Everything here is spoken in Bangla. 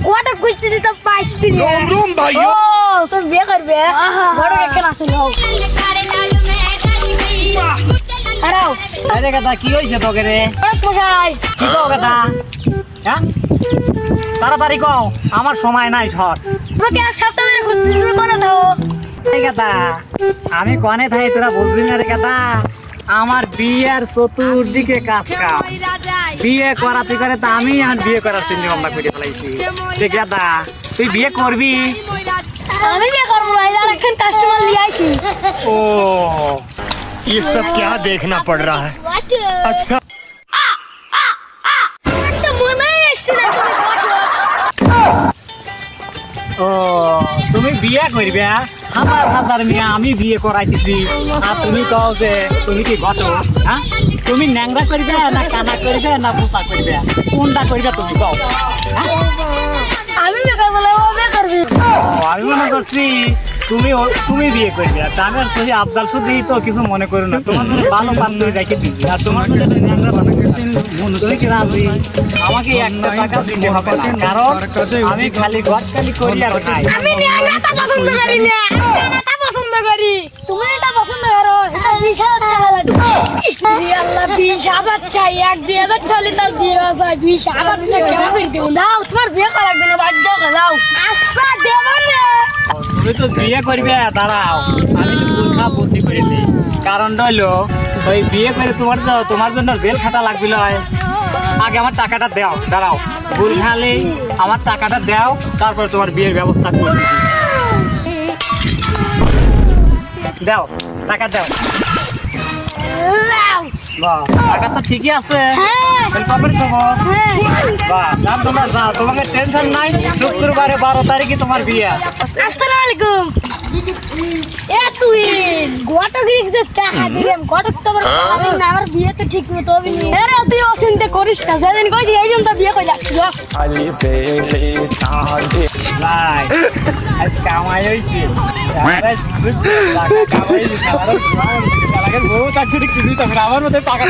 ঘটক কইতে দিতে পাইছি রে रोम रोम भाइयों ও তুমি বিয়ে করবে ঘটক কেন আসলে হোক আরাও আরে কথা কি হইছে তোকে রে ঘটক মশাই কি কও কথা হ্যাঁ তাড়াতাড়ি কও আমার সময় নাই ছট তোমাকে এক সপ্তাহ ধরে খুঁজতেছি কোনে দাও এই কথা আমি কনে থাই তোরা বুঝবি না রে কথা আমার বিয়ের চতুর্দিকে কাজ কাম বিয়ে করাতে করে তা আমি আর বিয়ে করার চিন্তা ভাবনা করে ফেলাইছি ঠিক আছে তুই বিয়ে করবি আমি বিয়ে করব না এর এখন কাস্টমার নিয়ে আইছি ও ये सब क्या देखना पड़ रहा है अच्छा তো মনে আসছে না ও তুমি বিয়ে করবে হাজার হাজার মেয়ে আমি বিয়ে করাইতেছি আর তুমি কও যে তুমি কি ঘটো হ্যাঁ তুমি ন্যাংরা করবে না কানা করবে না পোষা করবে কোনটা করবে তুমি কও হ্যাঁ? আমি বিয়ে করব না ও বিয়ে করবে ও, আমি মনে করছি তুমি বিয়ে করবে আর আমি আর সহি আফজাল শুধু তো কিছু মনে করো না তোমার জন্য ভালো বান্ধবী রেখে দিবি আর তোমার জন্য একটা ন্যাংরা বান্ধবী তুমি কি রাজি আমাকে একটা টাকা দিতে হবে না কারণ আমি খালি ঘর খালি করি আর খাই আমি ন্যাংরাটা পছন্দ করি না আমি ন্যাংরাটা পছন্দ করি তুমি এটা পছন্দ করো এটা 20,000 টাকা লাগবে আল্লাহ 20,000 টাকা 1-2,000 টাকা তাও দিয়ে আসা 20,000 টাকা কেমন করে দেব দাও তোমার বিয়ে করা লাগবে না বাদ দাও দাও আচ্ছা দেব না তুমি তো বিয়ে করবে দাঁড়াও আমি তো বুঝা বুদ্ধি করে দিই কারণটা হলো ওই বিয়ে করে তোমার জন্য জেল খাটা লাগবে লয়। আগে আমার টাকাটা দাও দাঁড়াও ভুল খালি আমার টাকাটা দাও তারপর তোমার বিয়ের ব্যবস্থা করে দিবি দাও টাকা দাও লাও বাহ টাকা তো ঠিকই আছে হ্যাঁ তাহলে কবে দেবো হ্যাঁ বাহ যাও তোমরা যাও তোমাকে টেনশন নাই শুক্রবারে 12 তারিখে তোমার বিয়ে আসসালামু আলাইকুম এ তুই ঘটক যে টাকা দিলাম ঘটক তো আমার না আমার বিয়ে তো ঠিক মতো হবে না আরে তুই অচিন্তা করিস না যেদিন কইছি এই জন্য তো বিয়ে কইলা ভাই আজ কামাই হয়েছে কামাই হয়েছে বউ চাকরি কিছু আমার মধ্যে টাকা